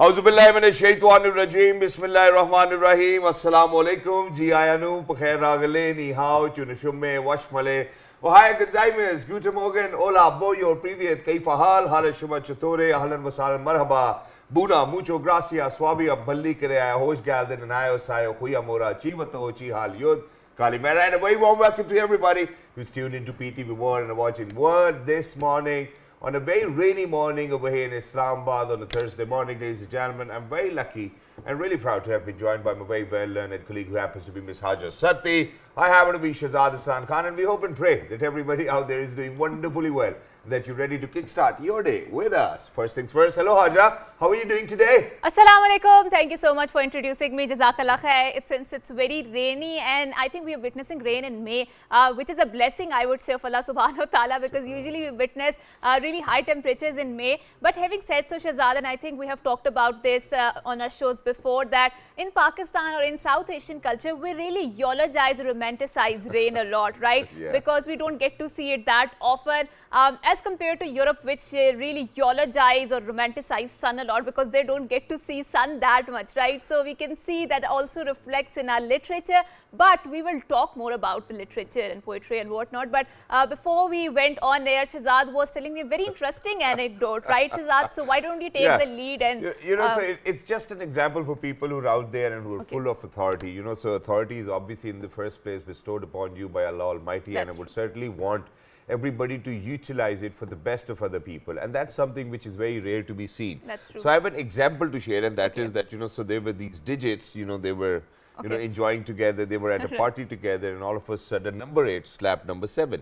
Auzubillahiminash-shaytanir-rajim. Bismillahir-rahmanir-rahim. Assalamualaikum. Ji ayanu, pakhair ragale, ni hao, chunashumme, washmale. Ohaya gazaimes, guten morgen, hola, boyo, privyet, kaifa hal, hala shuma chatore, ahlan wasal, marhaba. Buna, mucho gracias, swabia, balli kare, hosh galden, and ayo sayo, huya mora, chivato, chi hal yud. Kalimera, and a very warm welcome to everybody who's tuned into PTV World and watching World this morning. On a very rainy morning over here in Islamabad on a Thursday morning, ladies and gentlemen, I'm very lucky and really proud to have been joined by my very well-learned colleague who happens to be Miss Haja Satti. I happen to be Shahzad Hassan Khan, and we hope and pray that everybody out there is doing wonderfully well, that you're ready to kickstart your day with us. First things first, hello Haja, how are you doing today? Assalamu alaikum. Thank you so much for introducing me. Jazakallah khair. Since it's very rainy, and I think we are witnessing rain in May, which is a blessing, I would say, of Allah subhanahu wa ta'ala, because usually we witness really high temperatures in May. But having said so, Shahzad, and I think we have talked about this on our shows before, that in Pakistan or in South Asian culture, we really eulogize or romanticize rain a lot, right? Yeah. Because we don't get to see it that often. As compared to Europe, which really eulogize or romanticize sun a lot, because they don't get to see sun that much, right? So we can see that also reflects in our literature, but we will talk more about the literature and poetry and whatnot. But before we went on air, Shahzad was telling me a very interesting anecdote, right, Shahzad? So why don't you take the lead and... So it's just an example for people who are out there and who are full of authority. So authority is obviously in the first place bestowed upon you by Allah Almighty, and I would certainly want everybody to utilize it for the best of other people, and that's something which is very rare to be seen. That's true. So I have an example to share, and that is that so there were these digits, they were enjoying together, they were at a party together, and all of a sudden number 8 slapped number 7.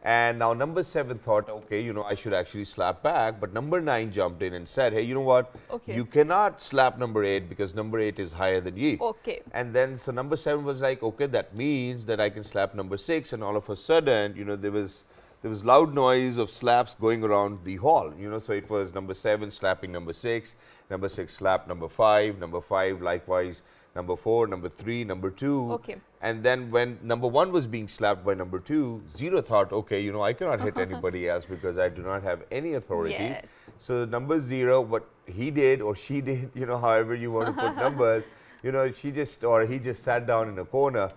And now number 7 thought, I should actually slap back, but number 9 jumped in and said, hey, you know what, you cannot slap number 8 because number 8 is higher than you. And then so number 7 was like, okay, that means that I can slap number 6, and all of a sudden, there was loud noise of slaps going around the hall, so it was number 7 slapping number 6 slapped number 5 likewise, number 4, number 3, number 2. And then when number 1 was being slapped by number 2, 0 thought, I cannot hit anybody else because I do not have any authority. So number 0, what he did or she did, however you want to put numbers, he just sat down in a corner.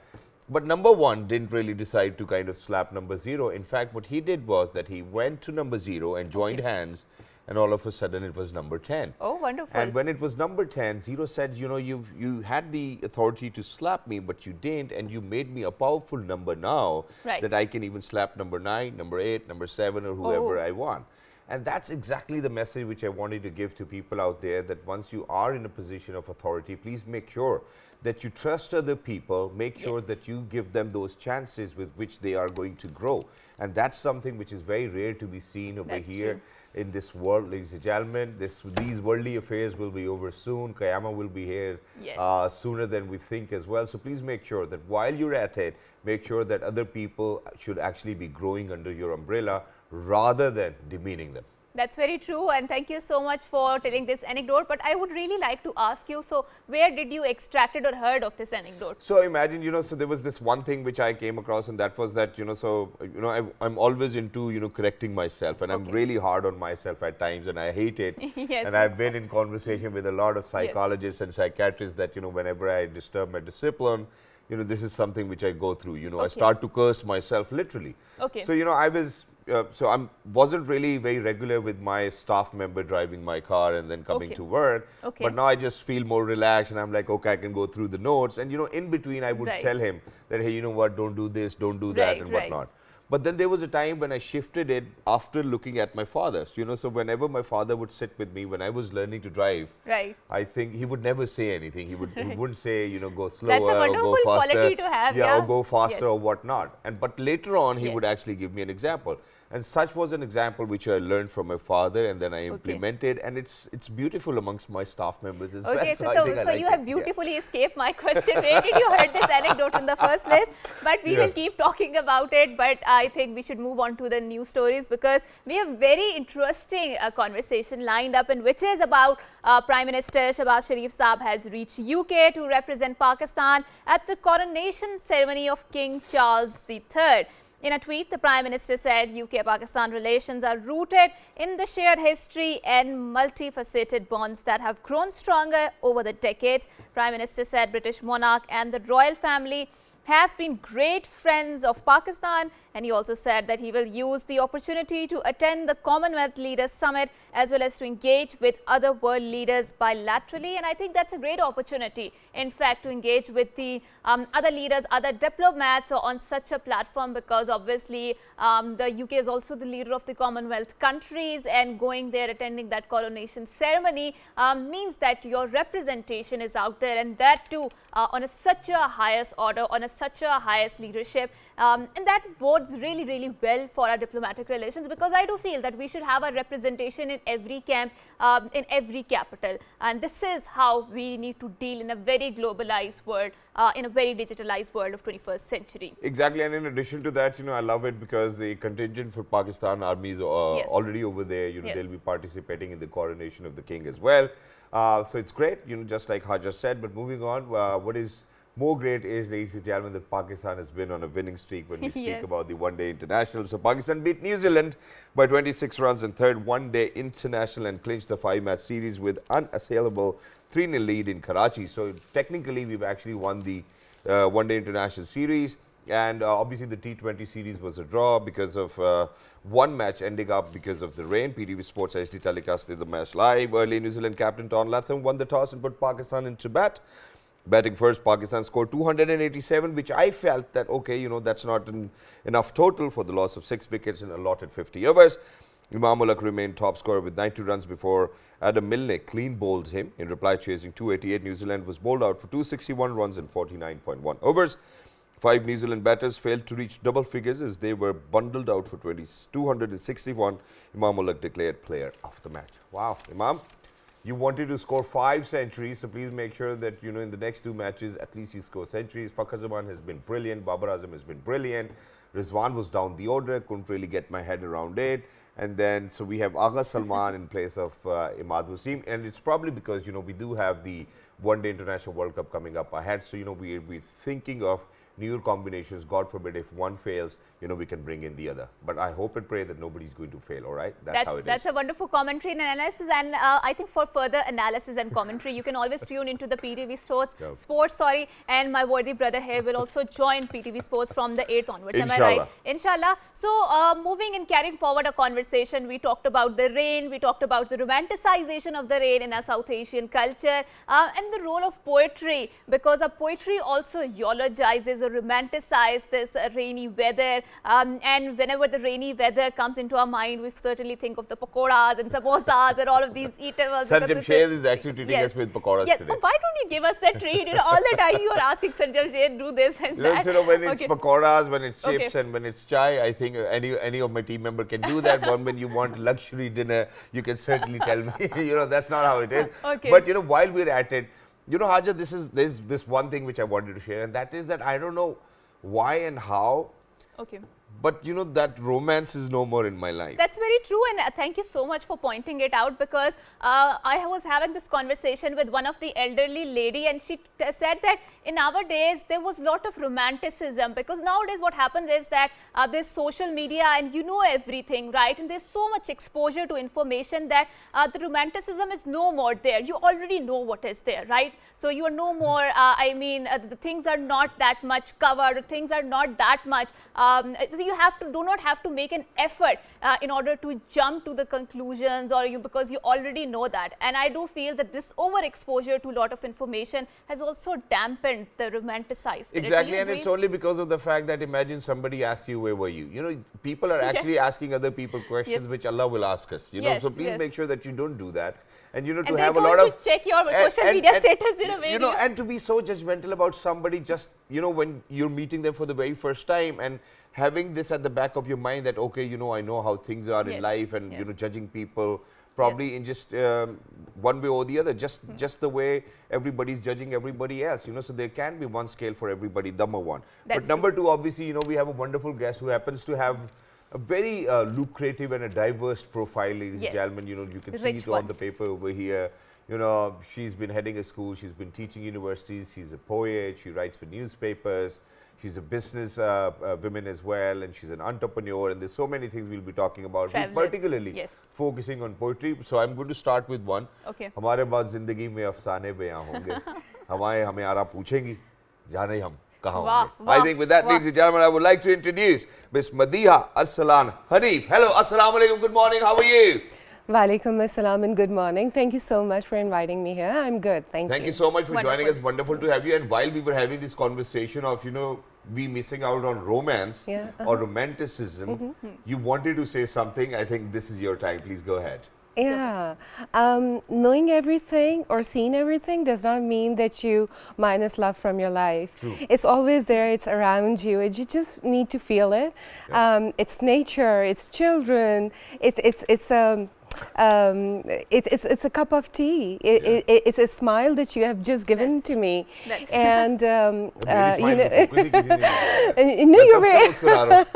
But number 1 didn't really decide to kind of slap number 0. In fact, what he did was that he went to number 0 and joined hands, and all of a sudden it was number 10. Oh, wonderful. And when it was number 10, 0 said, you had the authority to slap me, but you didn't, and you made me a powerful number now that I can even slap number 9, number 8, number 7, or whoever I want. And that's exactly the message which I wanted to give to people out there, that once you are in a position of authority, please make sure that you trust other people, make sure that you give them those chances with which they are going to grow. And that's something which is very rare to be seen over here in this world, ladies and gentlemen. These worldly affairs will be over soon. Qiyamah will be here sooner than we think as well. So please make sure that while you're at it, make sure that other people should actually be growing under your umbrella rather than demeaning them. That's very true, and thank you so much for telling this anecdote. But I would really like to ask you, so where did you extracted or heard of this anecdote? So imagine, so there was this one thing which I came across, and that was that, I'm always into, correcting myself, and I'm really hard on myself at times, and I hate it. And I've been in conversation with a lot of psychologists and psychiatrists that, whenever I disturb my discipline, this is something which I go through. I start to curse myself literally. So, I was... so I wasn't really very regular with my staff member driving my car and then coming to work. But now I just feel more relaxed, and I'm like, okay, I can go through the notes. And, in between, I would tell him that, hey, you know what, don't do this, don't do that, and whatnot. But then there was a time when I shifted it after looking at my father. So whenever my father would sit with me when I was learning to drive, I think he would never say anything. He wouldn't say, go slower or go faster. Quality to have, or go faster or whatnot. But later on, he would actually give me an example. And such was an example which I learned from my father, and then I implemented, and it's beautiful amongst my staff members as well. So you have beautifully escaped my question. Where did you heard this anecdote in the first place? But we will keep talking about it. But I think we should move on to the news stories, because we have very interesting conversation lined up, and which is about Prime Minister Shehbaz Sharif Saab has reached UK to represent Pakistan at the coronation ceremony of King Charles III. In a tweet, the Prime Minister said UK-Pakistan relations are rooted in the shared history and multifaceted bonds that have grown stronger over the decades. Prime Minister said British monarch and the royal family have been great friends of Pakistan, and he also said that he will use the opportunity to attend the Commonwealth Leaders Summit as well as to engage with other world leaders bilaterally. And I think that's a great opportunity, in fact, to engage with the other leaders, other diplomats on such a platform, because obviously the UK is also the leader of the Commonwealth countries, and going there, attending that coronation ceremony means that your representation is out there, and that too on such a highest order, on such a highest leadership, and that bodes really, really well for our diplomatic relations, because I do feel that we should have a representation in every camp, in every capital, and this is how we need to deal in a very globalized world, in a very digitalized world of 21st century. Exactly, and in addition to that, I love it because the contingent for Pakistan Army is already over there. They'll be participating in the coronation of the king as well. So it's great, just like Hajar said. But moving on, what is more great is, ladies and gentlemen, that Pakistan has been on a winning streak when we speak about the one-day international. So Pakistan beat New Zealand by 26 runs in third one-day international and clinched the 5-match series with unassailable 3-0 lead in Karachi. So technically, we've actually won the one-day international series. And obviously, the T20 series was a draw because of one match ending up because of the rain. PTV Sports HD telecasted the match live. Early, New Zealand captain Tom Latham won the toss and put Pakistan into bat. Batting first, Pakistan scored 287, which I felt that, okay, that's not enough total for the loss of 6 wickets in allotted 50 overs. Imam Ulaq remained top scorer with 92 runs before Adam Milne clean bowled him. In reply, chasing 288, New Zealand was bowled out for 261 runs in 49.1 overs. 5 New Zealand batters failed to reach double figures as they were bundled out for 261. Imam Ulaq declared player of the match. Wow, Imam, you wanted to score 5 centuries, so please make sure that, in the next 2 matches, at least you score centuries. Fakhar Zaman has been brilliant. Babar Azam has been brilliant. Rizwan was down the order, couldn't really get my head around it. And then, so we have Agha Salman in place of Imad Wasim. And it's probably because, we do have the one-day international World Cup coming up ahead. So, we're thinking of newer combinations. God forbid if one fails, we can bring in the other. But I hope and pray that nobody's going to fail, all right? That's how it is. That's a wonderful commentary and analysis. And I think for further analysis and commentary, you can always tune into the PTV Sports, and my worthy brother here will also join PTV Sports from the 8th onwards. Am I right? Inshallah. So moving and carrying forward a conversation, we talked about the rain, we talked about the romanticization of the rain in our South Asian culture, and the role of poetry, because our poetry also eulogizes or romanticizes this rainy weather. And whenever the rainy weather comes into our mind, we certainly think of the pakoras and samosas and all of these eatables. Sanjam Sher is actually treating us with pakoras today. Yes, why don't you give us that treat? All the time you are asking Sanjam Sher, do this and that. When it's pakoras, when it's chips and when it's chai, I think any of my team member can do that. When you want luxury dinner, you can certainly tell me. That's not how it is. But while we're at it, Haja, there's this one thing which I wanted to share, and that is that I don't know why and how. But that romance is no more in my life. That's very true, and thank you so much for pointing it out, because I was having this conversation with one of the elderly lady, and she said that in our days there was a lot of romanticism, because nowadays what happens is that there's social media and everything, right? And there's so much exposure to information that the romanticism is no more there. You already know what is there, right? So you are no more, the things are not that much covered, things are not that much, so you do not have to make an effort in order to jump to the conclusions, because you already know that. And I do feel that this overexposure to a lot of information has also dampened the romanticized spirit. Exactly, and it's only because of the fact that imagine somebody asks you, where were you? People are actually asking other people questions which Allah will ask us, so please make sure that you don't do that. And to have a lot of check your social media status in a way. And to be so judgmental about somebody just, when you're meeting them for the very first time, and having this at the back of your mind that, okay, I know how things are in life, and judging people probably in just one way or the other, just the way everybody's judging everybody else, so there can be one scale for everybody, number one. But number two, obviously, we have a wonderful guest who happens to have a very lucrative and a diverse profile, ladies and gentlemen. You can see it on the paper over here. You know, she's been heading a school, she's been teaching universities, she's a poet, she writes for newspapers, she's a business woman as well, and she's an entrepreneur, and there's so many things we'll be talking about, particularly focusing on poetry. So I'm going to start with one. Okay. हमारे बाद जिंदगी में अफसाने बयां होंगे, हमें आरा पूछेंगी, जाने हम कहाँ होंगे. I think with that, ladies and gentlemen, I would like to introduce Miss Madiha Arsalan Hanif. Hello, assalamu alaikum, good morning, how are you? Walaikum assalam and good morning. Thank you so much for inviting me here. I'm good. Thank you. Thank you so much for joining us. Wonderful to have you. And while we were having this conversation of, you know, we missing out on romance or romanticism, you wanted to say something. I think this is your time. Please go ahead. Yeah. Knowing everything or seeing everything does not mean that you minus love from your life. True. It's always there. It's around you. You just need to feel it. Yeah. It's nature. It's children. It's a cup of tea. It's a smile that you have just given to me. That's and you know, you're very. Please go ahead.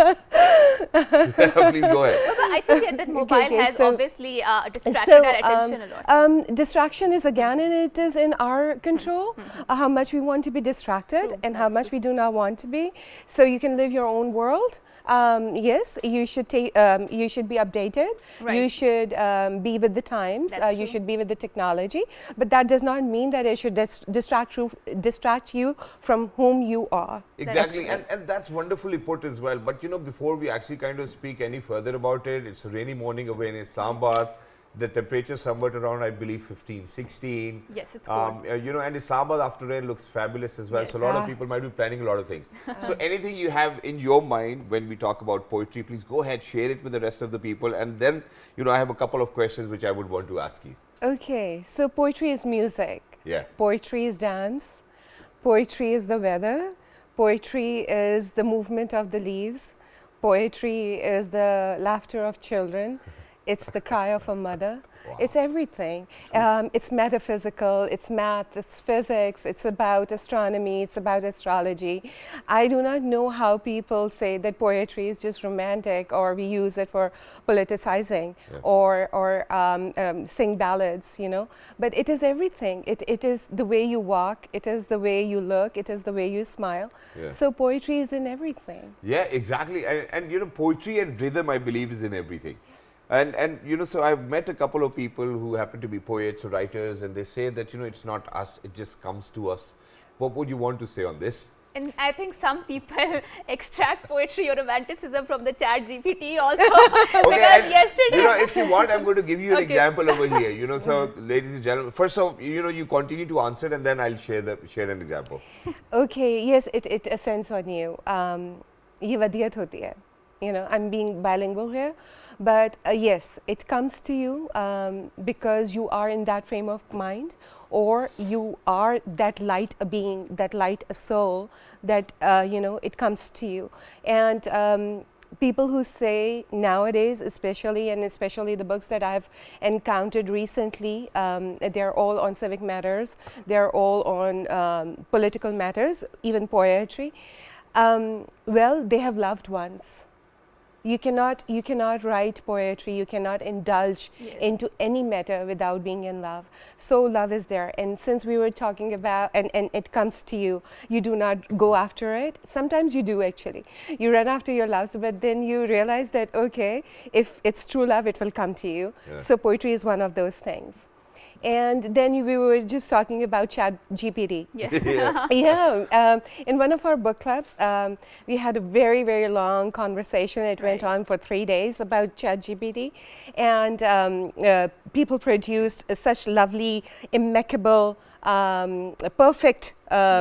No, but I think that mobile has obviously distracted our attention a lot. Distraction is again, and it is in our control how much we want to be distracted and how much we do not want to be. So you can live your own world. Yes, you should take. You should be updated. Right. You should be with the times. You should be with the technology. But that does not mean that it should distract you from whom you are. Exactly, and that's wonderfully put as well. But you know, before we actually kind of speak any further about it, it's a rainy morning away in Islamabad. The temperature somewhat around, I believe, 15, 16. Yes, it's cold. You know, and Islamabad after rain looks fabulous as well. Yes. So a lot of people might be planning a lot of things. So anything you have in your mind when we talk about poetry, please go ahead, share it with the rest of the people. And then, you know, I have a couple of questions which I would want to ask you. Okay, so poetry is music. Yeah. Poetry is dance. Poetry is the weather. Poetry is the movement of the leaves. Poetry is the laughter of children. It's the cry of a mother. Wow. It's everything. It's metaphysical, it's math, it's physics, it's about astronomy, it's about astrology. I do not know how people say that poetry is just romantic or we use it for politicizing or sing ballads, you know. But it is everything. It is the way you walk, it is the way you look, it is the way you smile. Yeah. So poetry is in everything. Yeah, exactly. And you know, poetry and rhythm, I believe, is in everything. And you know, so I've met a couple of people who happen to be poets or writers, and they say that, you know, it's not us, it just comes to us. What would you want to say on this? And I think some people extract poetry or romanticism from the chat GPT also. Because yesterday, you know, if you want, I'm going to give you an example over here. You know, so ladies and gentlemen, first of all, you know, you continue to answer, and then I'll share an example. Okay. Yes, it ascends on you. ये वदियत होती है. You know, I'm being bilingual here. But yes, it comes to you because you are in that frame of mind, or you are that light being, that light soul, that, you know, it comes to you. And people who say nowadays, especially the books that I've encountered recently, they're all on civic matters, they're all on political matters, even poetry. Well, they have loved ones. You cannot write poetry, you cannot indulge into any matter without being in love. So love is there. And since we were talking about, and it comes to you, you do not go after it. Sometimes you do actually. You run after your loves, but then you realize that, okay, if it's true love, it will come to you. Yeah. So poetry is one of those things. And then we were just talking about Chat GPT. Yes. In one of our book clubs, we had a very, very long conversation. It went on for 3 days about Chat GPT. And people produced such lovely, impeccable, perfect,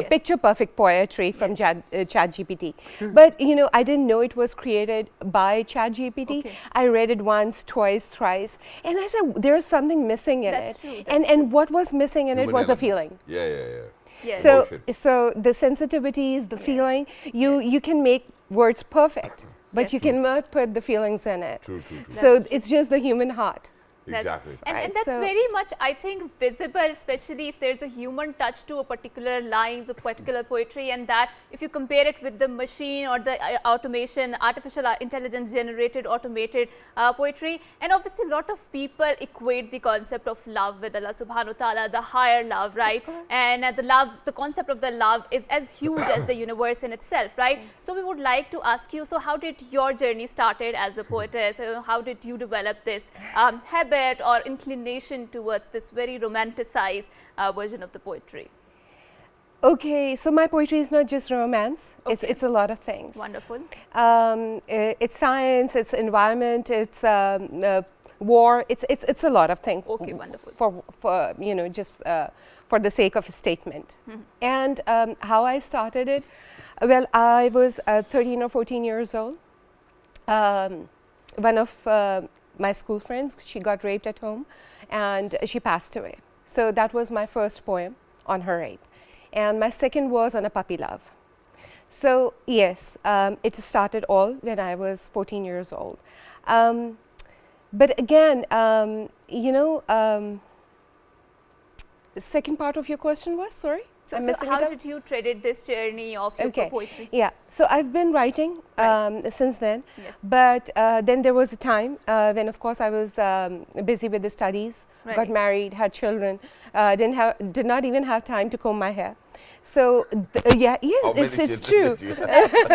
picture perfect poetry from Chat GPT. But you know, I didn't know it was created by Chat GPT. Okay. I read it once, twice, thrice, and I said there's something missing in it. True. And what was missing in it was a feeling. Yeah. So the sensitivities, the feeling, you can make words perfect, but you cannot put the feelings in it. True. So it's just the human heart. Exactly. And that's very much, I think, visible, especially if there's a human touch to a particular lines of particular poetry, and that if you compare it with the machine or the automation, artificial intelligence generated automated poetry. And obviously a lot of people equate the concept of love with Allah subhanahu wa ta'ala, the higher love, right? And the concept of the love is as huge as the universe in itself, right? So we would like to ask you, so how did your journey started as a poetess? How did you develop this habit or inclination towards this very romanticized version of the poetry? Okay, so my poetry is not just romance. It's a lot of things. Wonderful. It's science, it's environment, it's war. It's a lot of things. Okay, wonderful. For you know, just for the sake of a statement. And how I started it, well, I was 13 or 14 years old. One of my school friends, she got raped at home and she passed away. So that was my first poem on her rape. And my second was on a puppy love. So yes, it started all when I was 14 years old. But again, you know, the second part of your question was, sorry? So how did you tread this journey of your poetry? Yeah, so I've been writing since then. Yes. But then there was a time when, of course, I was busy with the studies, got married, had children, did not even have time to comb my hair. So it's true.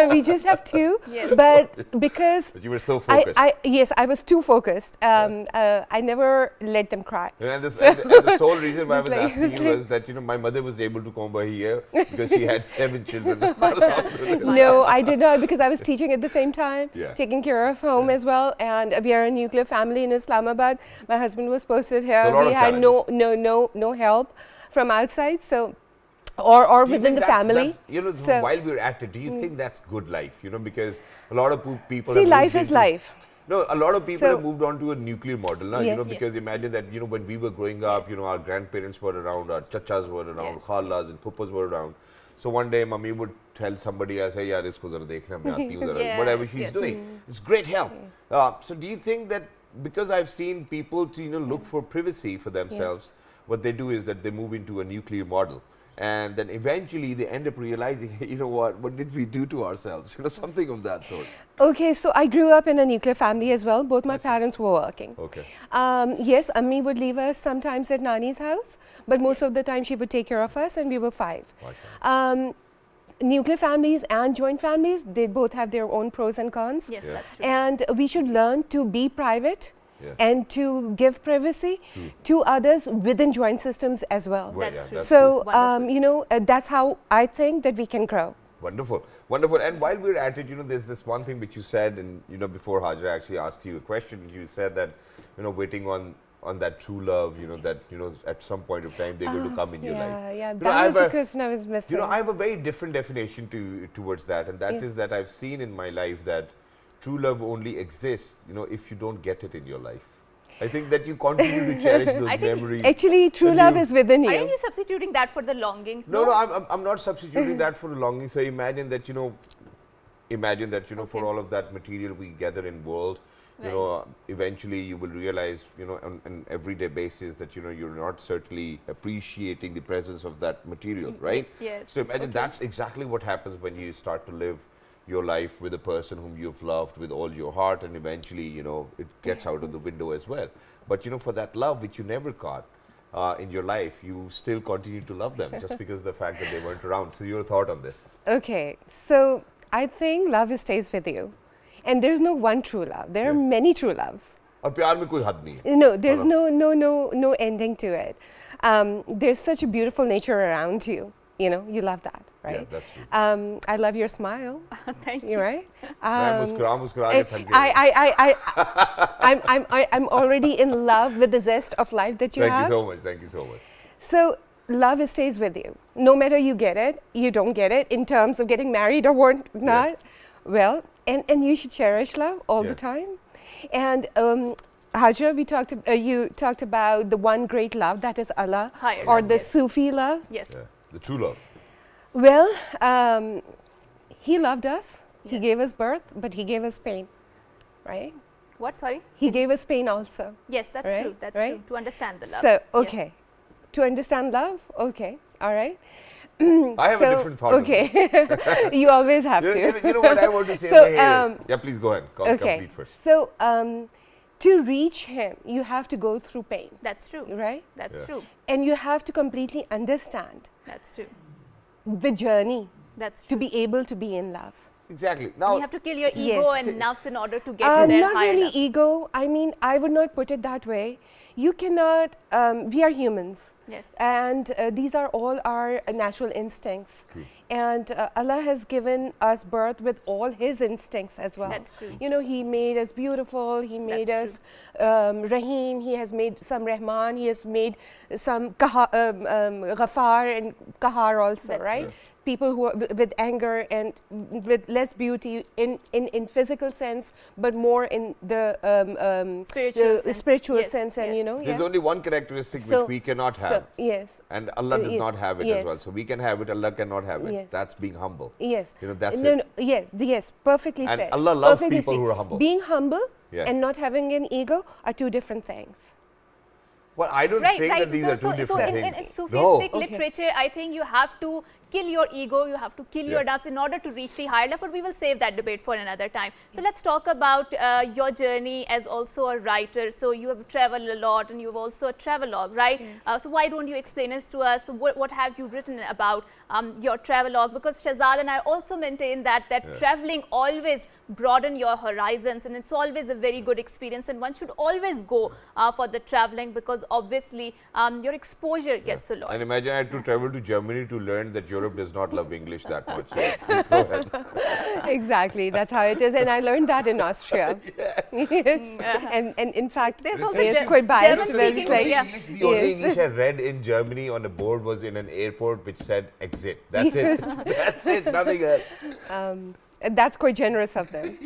We just have two, but because you were so focused. Yes, I was too focused. I never let them cry. And the sole reason why I was asking you was that, you know, my mother was able to comb her hair because she had 7 children. No, I did not, because I was teaching at the same time, taking care of home as well, and we are a nuclear family in Islamabad. My husband was posted here. We had no help from outside, so. Or within the family. You know, so while we're at it, do you think that's good life? You know, because a lot of people see, life is life. No, a lot of people have moved on to a nuclear model now, you know, because imagine that, you know, when we were growing up, you know, our grandparents were around, our chachas were around, khalas and puppas were around. So one day, mommy would tell somebody, I say, yaar, isko zara dekhna, main aati hu zara, whatever she's doing. It's great help. So do you think that, because I've seen people to, you know, look for privacy for themselves, what they do is that they move into a nuclear model. And then eventually they end up realizing, you know what did we do to ourselves? You know, something of that sort. Okay, so I grew up in a nuclear family as well. Both my parents were working. Okay. Yes, Ammi would leave us sometimes at Nani's house, but most of the time she would take care of us, and we were 5. Nuclear families and joint families, they both have their own pros and cons. Yes, that's true. And we should learn to be private. And to give privacy to others within joint systems as well. That's true. So, you know, that's how I think that we can grow. Wonderful, wonderful. And while we're at it, you know, there's this one thing which you said, and, you know, before Hajra actually asked you a question, you said that, you know, waiting on that true love, you know, that, you know, at some point of time they're going to come in your life. Yeah, that was the question I was missing. You know, I have a very different definition towards that, and that is that I've seen in my life that true love only exists, you know, if you don't get it in your life. I think that you continue to cherish those memories. Actually, true love is within you. Aren't you substituting that for the longing? No, I'm not substituting that for the longing. So imagine that, you know, for all of that material we gather in world, you know, eventually you will realize, you know, on an everyday basis that, you know, you're not certainly appreciating the presence of that material, right? Yes. So imagine that's exactly what happens when you start to live your life with a person whom you've loved with all your heart, and eventually, you know, it gets out of the window as well. But, you know, for that love which you never caught in your life, you still continue to love them just because of the fact that they weren't around. So your thought on this? Okay, so I think love stays with you, and there's no one true love. There are many true loves. और प्यार में कोई हद नहीं है. No, there's no ending to it. There's such a beautiful nature around you. You know, you love that, right? Yeah, that's true. I love your smile. Thank you. You're right. मुस्कुरा के थक गया. I'm already in love with the zest of life that you have. Thank you so much. Thank you so much. So love stays with you, no matter you get it, you don't get it, in terms of getting married or not. Well, and you should cherish love all the time. And Hajra, you talked about the one great love, that is Allah, or the Sufi love. Yes. Yeah. The true love. Well, He loved us. He gave us birth, but He gave us pain, right? What? Sorry? He gave us pain also. Yes, that's Right? true. That's Right? true. To understand the love. So, Yes. okay. To understand love, okay, all right. I have a different thought. Okay. You always have to. You know what I want to say So, over here is, yeah, please go ahead. Okay. Complete first. So, to reach him, you have to go through pain, That's true. right? That's Yeah. true. And you have to completely understand That's true. the journey That's to true. be able to be in love. Exactly. And Now, you have to kill your ego Yes. and nafs in order to get to their Not higher really level. ego. I mean, I would not put it that way. You cannot, we are humans. Yes. And these are all our natural instincts. And Allah has given us birth with all His instincts as well. That's true. You know, He made us beautiful. He made That's us Rahim. He has made some Rahman. He has made some Ghafar and Kahar also, That's right? true. People who are with anger and with less beauty in physical sense, but more in the Spiritual sense. spiritual Yes, sense, and yes. you know, there's yeah. only one characteristic So- which we cannot have. So, yes. And Allah does yes, not have it yes. as well. So we can have it, Allah cannot have it. Yes. That's being humble. Yes. You know, that's no, it. No, yes, yes, perfectly And said. Allah loves Perfectly people said. who are humble. Being humble Yeah. and not having an ego are two different things. Well, I don't Right, think right. that these are two different so things. in Sufistic Okay. literature, I think you have to kill your ego, you have to kill your doubts in order to reach the higher level, but we will save that debate for another time. So let's talk about your journey as also a writer. So you have traveled a lot and you have also a travelogue, right? Yes. So why don't you explain us to us what have you written about your travelogue? Because Shahzad and I also maintain that traveling always broaden your horizons, and it's always a very good experience, and one should always go for the traveling, because obviously your exposure gets a lot. And imagine I had to travel to Germany to learn that Europe does not love English that much. Yes, please go ahead. Exactly, that's how it is, and I learned that in Austria. Yes. And in fact, There's also it's quite biased. German where it's speaking, like, yeah. The only Yes. English I read in Germany on a board was in an airport which said exit. That's it. That's it. Nothing else. And that's quite generous of them.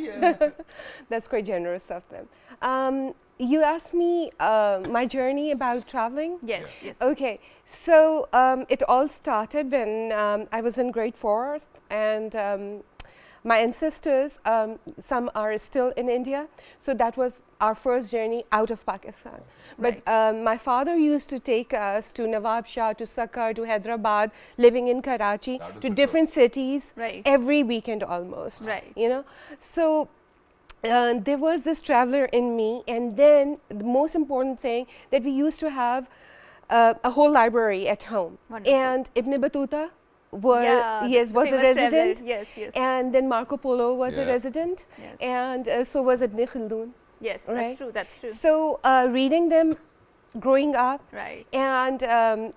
That's quite generous of them. You asked me my journey about traveling. Yes, yes. Okay, so it all started when I was in grade 4th, and my ancestors, some are still in India, so that was our first journey out of Pakistan. But my father used to take us to Nawab Shah, to Sakkar, to Hyderabad, living in Karachi, to different cities Right. every weekend almost. Right. You know, so there was this traveler in me, and then the most important thing that we used to have a whole library at home. Wonderful. And Ibn Battuta was, Yeah, yes, the was a famous traveler. resident. Yes, yes. And then Marco Polo was a Yeah. resident, Yes. and so was Ibn Khaldun. Yes, Right. that's true, that's true. So reading them growing up, Right. and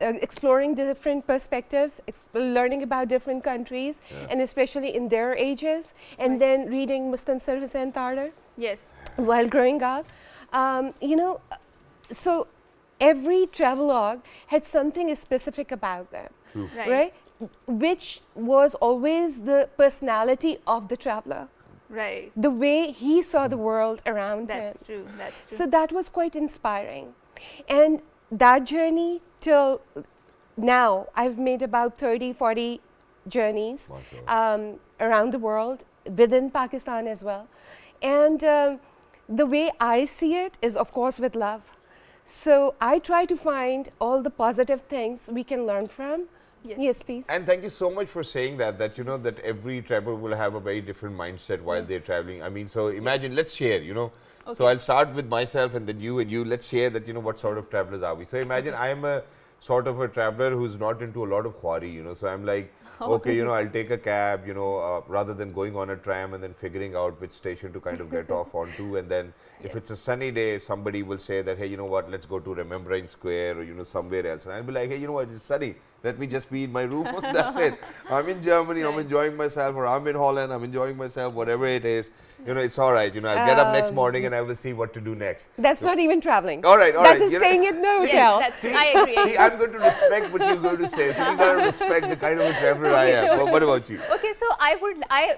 exploring different perspectives, learning about different countries, and especially in their ages, and then reading Mustansar Hussain Tadar Yes. while growing up. You know, so every travelogue had something specific about them, right? Which was always the personality of the traveler, Right. the way he saw the world around That's him. true, that's true. So that was quite inspiring. And that journey till now, I've made about 30, 40 journeys around the world, within Pakistan as well. And the way I see it is, of course, with love. So I try to find all the positive things we can learn from. Yes. Yes, please. And thank you so much for saying that you know that every traveler will have a very different mindset while they're traveling. I mean, so imagine, let's share, you know. So I'll start with myself and then you and you. Let's share that, you know, what sort of travelers are we. So imagine I am a sort of a traveler who's not into a lot of khwari, you know. So I'm like, okay, you know, I'll take a cab, you know, rather than going on a tram and then figuring out which station to kind of get off onto. And then if it's a sunny day, somebody will say that, hey, you know what, let's go to Remembrance Square or, you know, somewhere else. And I'll be like, hey, you know what, it's sunny. Let me just be in my room. That's it. I'm in Germany, I'm enjoying myself, or I'm in Holland, I'm enjoying myself, whatever it is. You know, it's all right. You know, I'll get up next morning and I will see what to do next. That's not even traveling. All right, all right. That is You know, staying at the hotel. That's, I agree. See, I'm going to respect what you're going to say. So you got to respect the kind of a traveler I am. What about you? Okay, so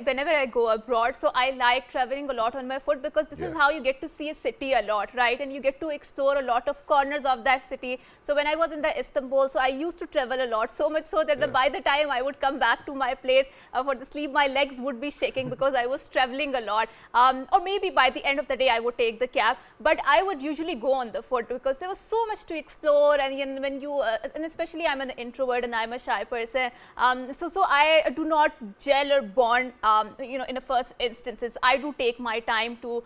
whenever I go abroad, so I like traveling a lot on my foot, because this is how you get to see a city a lot, right? And you get to explore a lot of corners of that city. So when I was in the Istanbul, so I used to travel a lot, so much so that by the time I would come back to my place for the sleep, my legs would be shaking because I was traveling a lot. Or maybe by the end of the day, I would take the cab, but I would usually go on the foot because there was so much to explore. And you know, when you, and especially I'm an introvert and I'm a shy person, so I do not gel or bond, you know, in the first instances. I do take my time to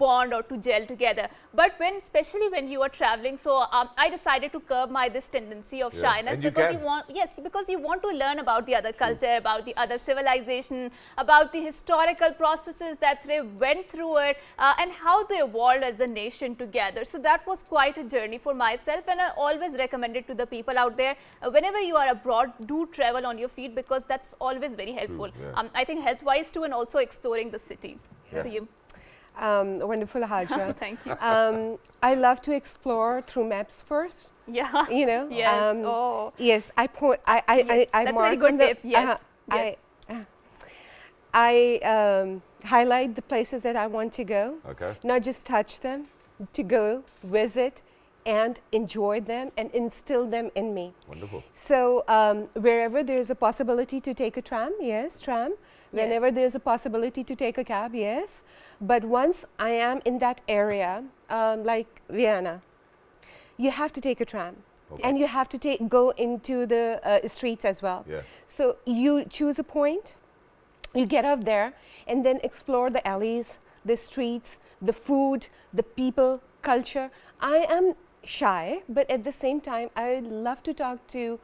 bond or to gel together. But especially when you are traveling, so I decided to curb this tendency of shyness, because you want to learn about the other culture, about the other civilization, about the historical processes that they went through it, and how they evolved as a nation together. So that was quite a journey for myself, and I always recommend it to the people out there. Whenever you are abroad, do travel on your feet, because that's always very helpful. I think health-wise too, and also exploring the city. So you. Wonderful, Hajra. Thank you. I love to explore through maps first. Yeah. You know. Yes. Yes. I That's a very good tip. Yes. Yes. I highlight the places that I want to go. Okay. Not just touch them, to go visit and enjoy them and instill them in me. Wonderful. So wherever there's a possibility to take a tram, yes, tram. Whenever there's a possibility to take a cab, yes. But once I am in that area, like Vienna, you have to take a tram. Okay. And you have to go into the streets as well. Yeah. So you choose a point, you get up there, and then explore the alleys, the streets, the food, the people, culture. I am shy, but at the same time, I love to talk to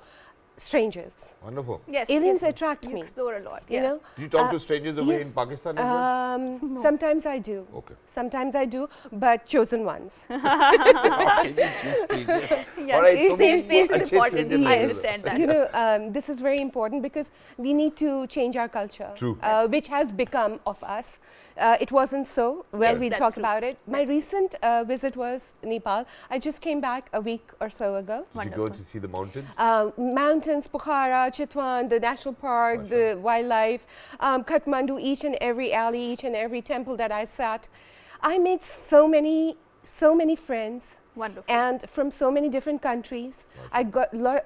strangers. Wonderful. Yes. Aliens attract me. You explore a lot. You know. Do you talk to strangers away in Pakistan as well? No. Sometimes I do. Okay. Sometimes I do, but chosen ones. How can you choose strangers? Yes. Safe space is important. I understand that. You know, this is very important because we need to change our culture. True. Which has become of us. It wasn't so. Well, we'll talk about it. My recent visit was Nepal. I just came back a week or so ago. Did you go to see the mountains? Mountains, Pokhara, Chitwan, the national park, the wildlife, Kathmandu, each and every alley, each and every temple that I sat. I made so many friends. Wonderful. And from so many different countries. I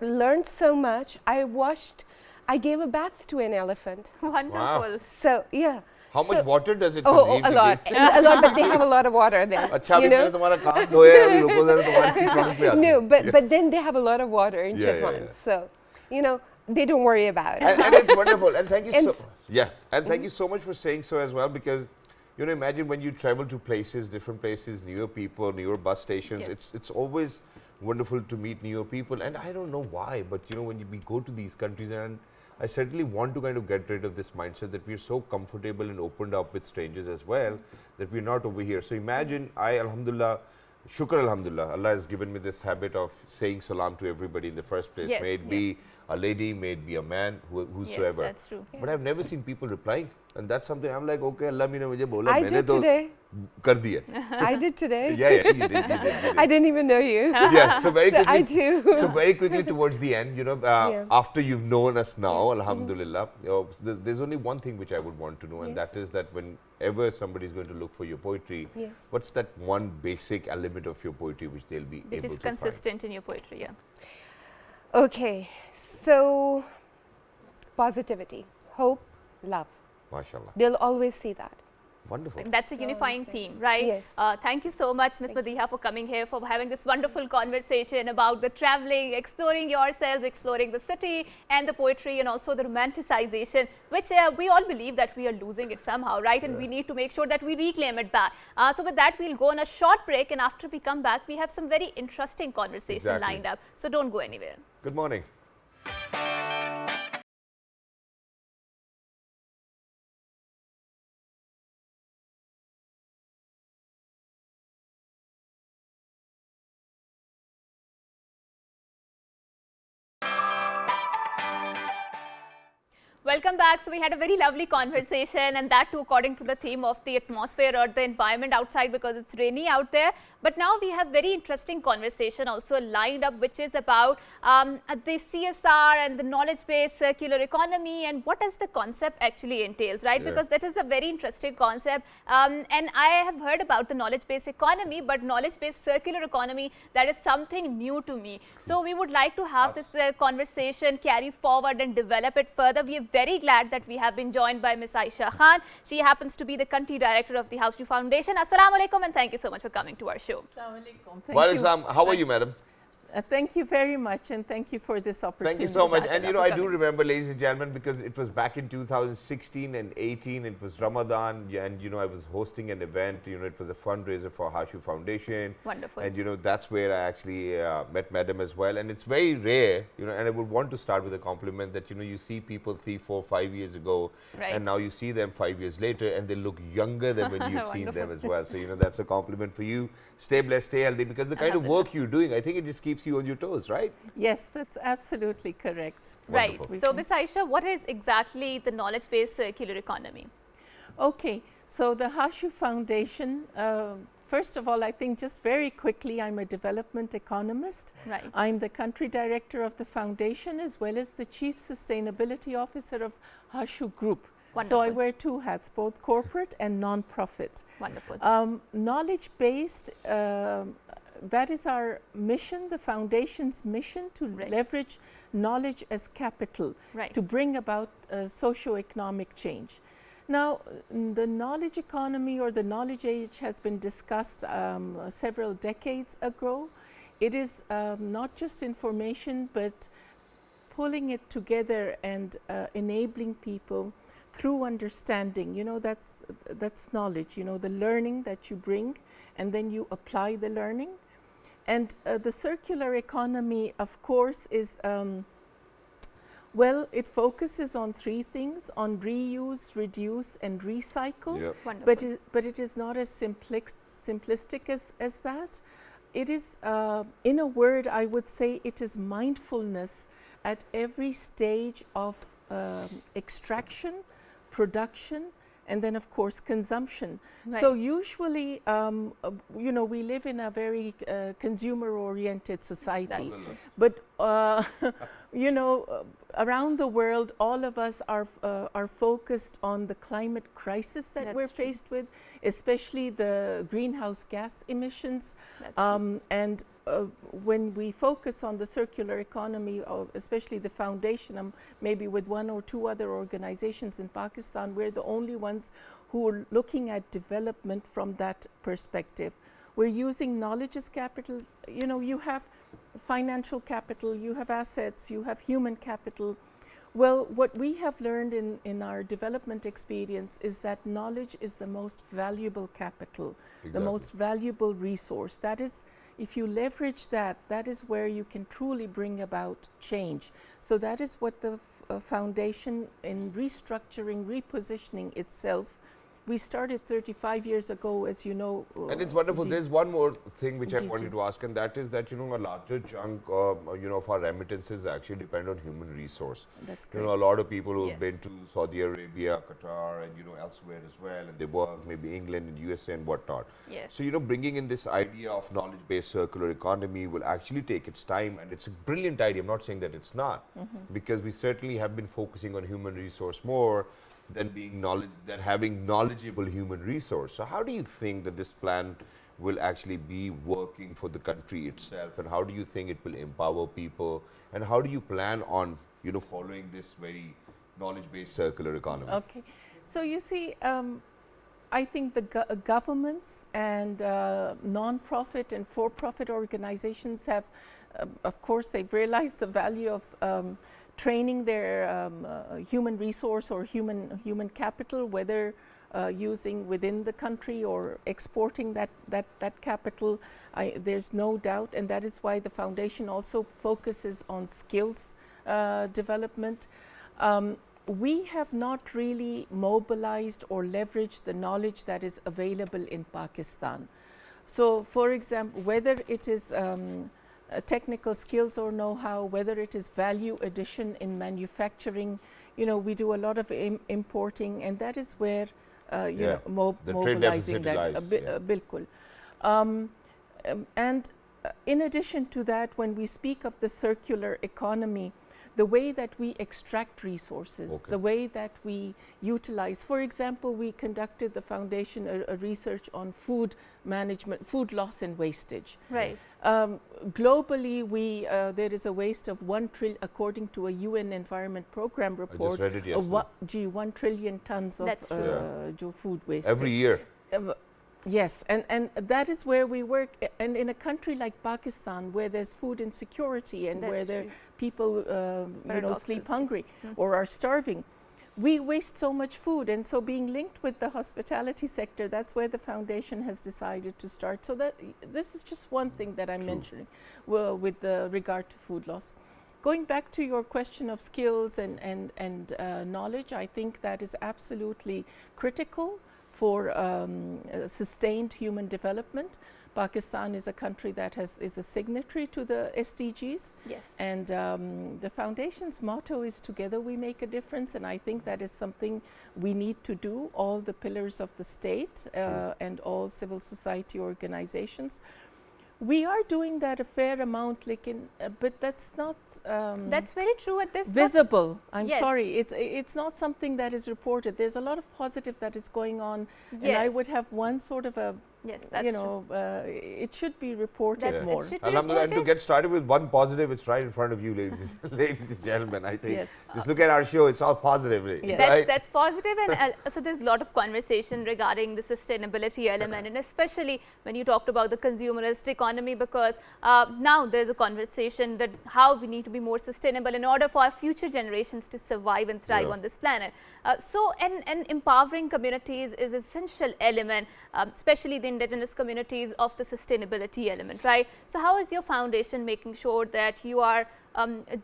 learned so much. I gave a bath to an elephant. Wonderful. Wow. So, yeah. How much water does it consume? A lot, but they have a lot of water there. You know? No, but then they have a lot of water in Chitwan. So, you know, they don't worry about it. And it's wonderful. And thank you thank you so much for saying so as well, because you know, imagine when you travel to places, different places, newer people, newer bus stations, it's always wonderful to meet newer people. And I don't know why, but you know, when we go to these countries, and I certainly want to kind of get rid of this mindset that we're so comfortable and opened up with strangers as well, that we're not over here. So imagine, alhamdulillah, shukr alhamdulillah, Allah has given me this habit of saying salam to everybody in the first place. May it be a lady, may it be a man, whosoever. Yes, that's true. But I've never seen people replying. And that's something I'm like, okay, Allah ne mujhe bola, I did today. Kar diya. I did today. Yeah, you did. I didn't even know you. Yeah, so very quickly. I do. So very quickly towards the end, you know, after you've known us now, alhamdulillah, there's only one thing which I would want to know, and that is that whenever somebody is going to look for your poetry, what's that one basic element of your poetry which they'll be able to find? Which is consistent in your poetry, Okay, so positivity, hope, love. MashaAllah. They'll always see that. Wonderful. That's a unifying theme, right? Yes. Thank you so much, Ms. Madiha, for coming here, for having this wonderful conversation about the traveling, exploring yourselves, exploring the city and the poetry, and also the romanticization, which we all believe that we are losing it somehow, right? And we need to make sure that we reclaim it back. So with that, we'll go on a short break, and after we come back, we have some very interesting conversation lined up. So don't go anywhere. Good morning. Welcome back. So we had a very lovely conversation, and that too according to the theme of the atmosphere or the environment outside, because it's rainy out there. But now we have very interesting conversation also lined up, which is about the CSR and the knowledge-based circular economy, and what does the concept actually entails, right? Because that is a very interesting concept, and I have heard about the knowledge-based economy, but knowledge-based circular economy, that is something new to me. So we would like to have this conversation carry forward and develop it further. We are very glad that we have been joined by Ms. Aisha Khan. She happens to be the country director of the Houshu Foundation. Assalamu alaikum, and thank you so much for coming to our show. Assalamu alaikum. Well, how are you, madam? Thank you very much, and thank you for this opportunity. Thank you so much. And I do remember, ladies and gentlemen, because it was back in 2016 and 18, it was Ramadan, and I was hosting an event, it was a fundraiser for Houshu Foundation. Wonderful. And that's where I actually met madam as well. And it's very rare, and I would want to start with a compliment that, you see people 3, 4, 5 years ago, and now you see them 5 years later, and they look younger than when you've seen them as well. So, that's a compliment for you. Stay blessed, stay healthy, because the kind of work you're doing, I think it just keeps you on your toes, right? Yes, that's absolutely correct. Right. So, Ms. Aisha, what is exactly the knowledge-based circular economy? Okay. So, the Houshu Foundation, first of all, I think just very quickly, I'm a development economist. Right. I'm the country director of the foundation, as well as the chief sustainability officer of Houshu Group. Wonderful. So I wear 2 hats, both corporate and non-profit. Wonderful. Knowledge-based, that is our mission, the foundation's mission, to leverage knowledge as capital to bring about socio-economic change. Now, the knowledge economy or the knowledge age has been discussed several decades ago. It is not just information, but pulling it together and enabling people through understanding. That's knowledge, the learning that you bring, and then you apply the learning. And the circular economy, of course, is, it focuses on 3 things: on reuse, reduce, and recycle. Wonderful. But it is not as simplistic as that. It is, in a word, I would say it is mindfulness at every stage of extraction, production, and then, of course, consumption. So usually, we live in a very consumer-oriented society. But, around the world, all of us are focused on the climate crisis that we're faced with, especially the greenhouse gas emissions. And when we focus on the circular economy, especially the foundation, maybe with 1 or 2 other organizations in Pakistan, we're the only ones who are looking at development from that perspective. We're using knowledge as capital. You have financial capital, you have assets, you have human capital. Well, what we have learned in our development experience is that knowledge is the most valuable capital, the most valuable resource. That is, if you leverage that, that is where you can truly bring about change. So that is what the foundation, in restructuring, repositioning itself, we started 35 years ago, as you know. And it's wonderful. There's one more thing which I wanted to ask, and that is that, a larger chunk, of our remittances actually depend on human resource. That's great. A lot of people who have been to Saudi Arabia, Qatar, and, elsewhere as well, and they work maybe England and USA and whatnot. Yes. So, bringing in this idea of knowledge-based circular economy will actually take its time, and it's a brilliant idea. I'm not saying that it's not, because we certainly have been focusing on human resource more than having knowledgeable human resource. So how do you think that this plan will actually be working for the country itself, and how do you think it will empower people, and how do you plan on following this very knowledge-based circular economy? Okay, so you see, I think the governments and non-profit and for-profit organizations have, of course, they've realized the value of training their human resource or human capital, whether using within the country or exporting that capital. There's no doubt, and that is why the foundation also focuses on skills development. We have not really mobilized or leveraged the knowledge that is available in Pakistan. So, for example, whether it is technical skills or know-how, whether it is value addition in manufacturing, we do a lot of importing, and that is where the mobilizing trade that deficit bilkul. And in addition to that, when we speak of the circular economy, the way that we extract resources, the way that we utilize. For example, we conducted the foundation a research on food management, food loss and wastage. Right. Globally, there is a waste of 1 trillion, according to a UN Environment Program report, I just read it yesterday. 1 trillion tons of food waste. Every year. Yes, and that is where we work. And in a country like Pakistan, where there's food insecurity and where people sleep hungry or are starving, we waste so much food. And so being linked with the hospitality sector, that's where the foundation has decided to start. So that this is just one thing that I'm mentioning with regard to food loss. Going back to your question of skills and knowledge, I think that is absolutely critical for sustained human development. Pakistan is a country that is a signatory to the SDGs. Yes. And the foundation's motto is "Together we make a difference," and I think that is something we need to do, all the pillars of the state and all civil society organizations. We are doing that a fair amount, but that's not that's very true at this visible. I'm sorry, it's not something that is reported. There's a lot of positive that is going on, and I would have one sort of a it should be reported more. And to get started with one positive, it's right in front of you, ladies and gentlemen. I think just look at our show; it's all positive. Right? That's positive, and so there's a lot of conversation regarding the sustainability element, and especially when you talked about the consumerist economy, because now there's a conversation that how we need to be more sustainable in order for our future generations to survive and thrive on this planet. And empowering communities is an essential element, especially the indigenous communities, of the sustainability element, right? So how is your foundation making sure that you are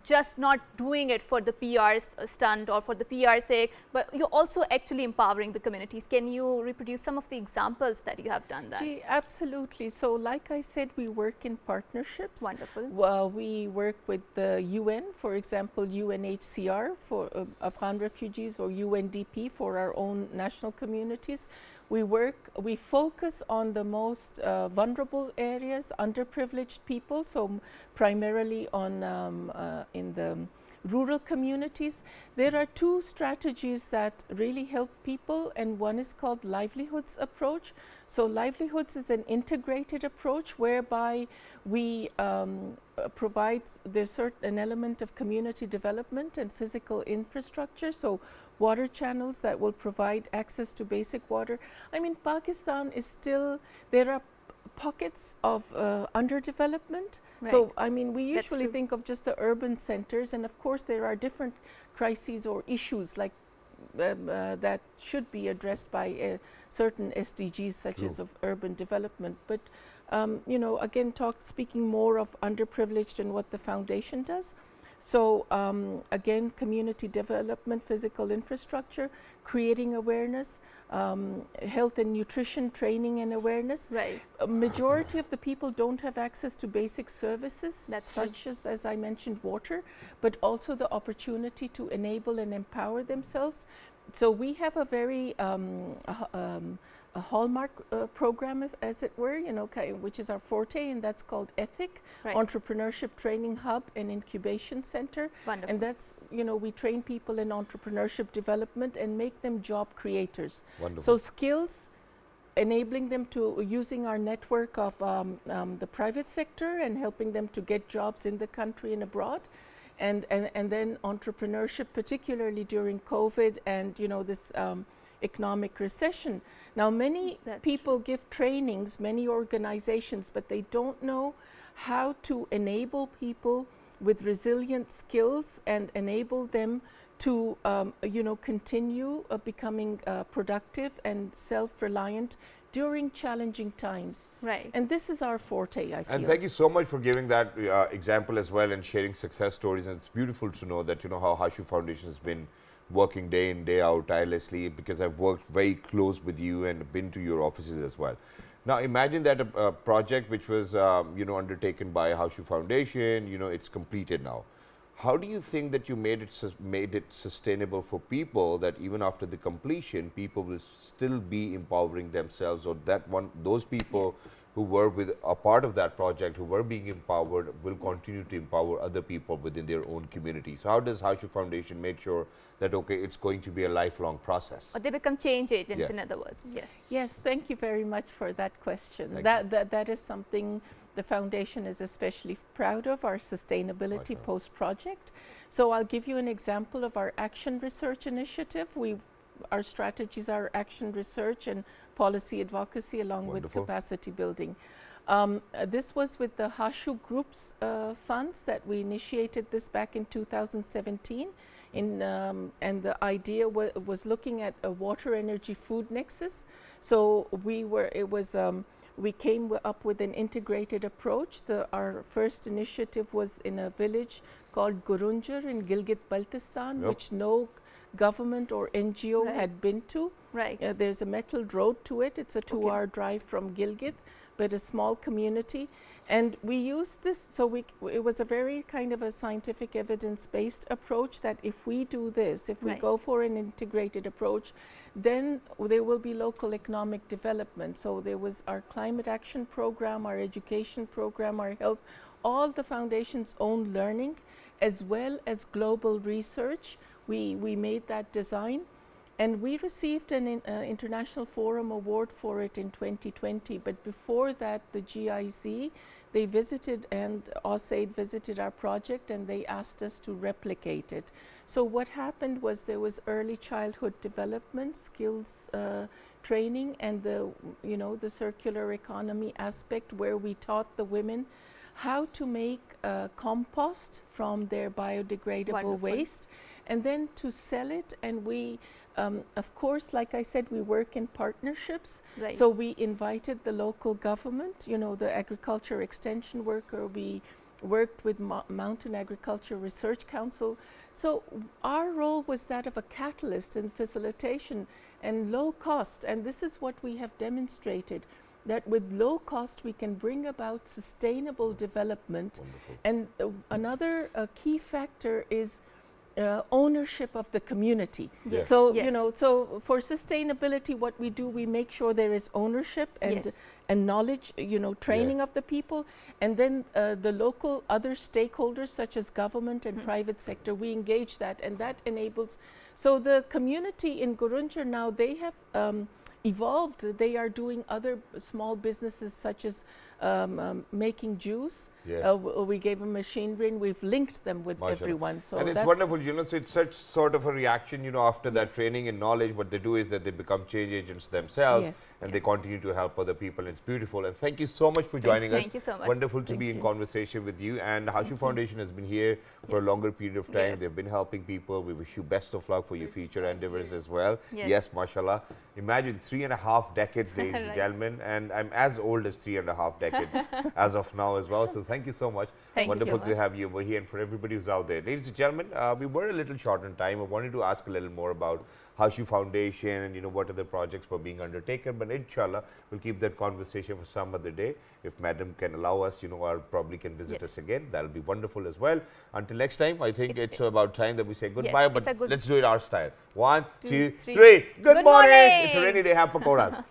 just not doing it for the PR stunt or for the PR sake, but you're also actually empowering the communities? Can you reproduce some of the examples that you have done that? Absolutely. So like I said, we work in partnerships. Wonderful. We work with the UN, for example, UNHCR for Afghan refugees, or UNDP for our own national communities. We focus on the most vulnerable areas, underprivileged people, so primarily on in the rural communities. There are two strategies that really help people, and one is called livelihoods approach. So livelihoods is an integrated approach whereby we provide an element of community development and physical infrastructure. So water channels that will provide access to basic water. I mean, Pakistan is still, there are pockets of underdevelopment. Right. So, I mean, we usually think of just the urban centers, and of course there are different crises or issues like that should be addressed by certain SDGs, such as of urban development. But, again, speaking more of underprivileged and what the foundation does. So again, community development, physical infrastructure, creating awareness, health and nutrition training and awareness. Right. A majority of the people don't have access to basic services, such as I mentioned, water, but also the opportunity to enable and empower themselves. So we have a very a hallmark program, as it were, which is our forte, and that's called Ethic, Entrepreneurship Training Hub and Incubation Center. Wonderful. And that's, we train people in entrepreneurship development and make them job creators. Wonderful. So skills, enabling them to using our network of the private sector and helping them to get jobs in the country and abroad. And then entrepreneurship, particularly during COVID and, this economic recession. Now, many people give trainings, many organizations, but they don't know how to enable people with resilient skills and enable them to, continue becoming productive and self-reliant during challenging times. Right. And this is our forte, I feel. And thank you so much for giving that example as well and sharing success stories. And it's beautiful to know that, how Hashu Foundation has been working day in, day out tirelessly, because I've worked very close with you and been to your offices as well. Now, imagine that a project which was, undertaken by Hashu Foundation, it's completed now. how do you think that you made it sustainable for people, that even after the completion, people will still be empowering themselves, or those people who were with a part of that project, who were being empowered, will continue to empower other people within their own community? So how does Harshu Foundation make sure that, okay, it's going to be a lifelong process? Or they become change agents, in other words. Yes. Yes, thank you very much for that question. That is something the foundation is especially proud of, our sustainability post-project. So I'll give you an example of our action research initiative. Our strategies are action research and policy advocacy, along with capacity building. This was with the Harshu Group's funds that we initiated this back in 2017. And the idea was looking at a water, energy, food nexus. So we came up with an integrated approach. Our first initiative was in a village called Gurunjar in Gilgit-Baltistan, which no government or NGO had been to. Right. There's a metal road to it. It's a 2-hour drive from Gilgit, but a small community. And we used this, so it was a very kind of a scientific evidence-based approach, that if we do this, if we go for an integrated approach, then there will be local economic development. So there was our climate action program, our education program, our health, all the foundation's own learning, as well as global research. We made that design. And we received an International Forum Award for it in 2020. But before that, the GIZ, they visited, and AusAid visited our project, and they asked us to replicate it. So what happened was there was early childhood development, skills training, and the circular economy aspect, where we taught the women how to make compost from their biodegradable waste, and then to sell it. And we of course, like I said, we work in partnerships. Right. So we invited the local government, the agriculture extension worker. We worked with Mountain Agriculture Research Council. So our role was that of a catalyst and facilitation and low cost. And this is what we have demonstrated, that with low cost we can bring about sustainable development. Wonderful. And another key factor is ownership of the community. Yes. So so for sustainability, what we do, we make sure there is ownership and knowledge, training of the people, and then the local other stakeholders such as government and private sector, we engage that, and that enables. So the community in Gurunjar now, they have evolved. They are doing other small businesses such as making juice. We gave them machinery, and we've linked them with everyone. So and it's wonderful, so it's such sort of a reaction, after that training and knowledge. What they do is that they become change agents themselves, and they continue to help other people. It's beautiful. And thank you so much for joining us. Thank you so much. Wonderful to be in conversation with you. And Harshu Foundation has been here for a longer period of time. They've been helping people. We wish you best of luck for your future endeavors as well. Yes, mashallah. Imagine 3.5 decades, ladies and gentlemen, and I'm as old as 3.5 decades as of now as well. So thank you so much. Wonderful to have you over here, and for everybody who's out there. Ladies and gentlemen, we were a little short on time. I wanted to ask a little more about Harshu Foundation and what other projects were being undertaken, but inshallah we'll keep that conversation for some other day. If madam can allow us, or probably can visit us again, that'll be wonderful as well. Until next time, I think it's about time that we say goodbye, but let's do it our style. 1, 2, 3. Good morning. It's a rainy day. Have pakoras.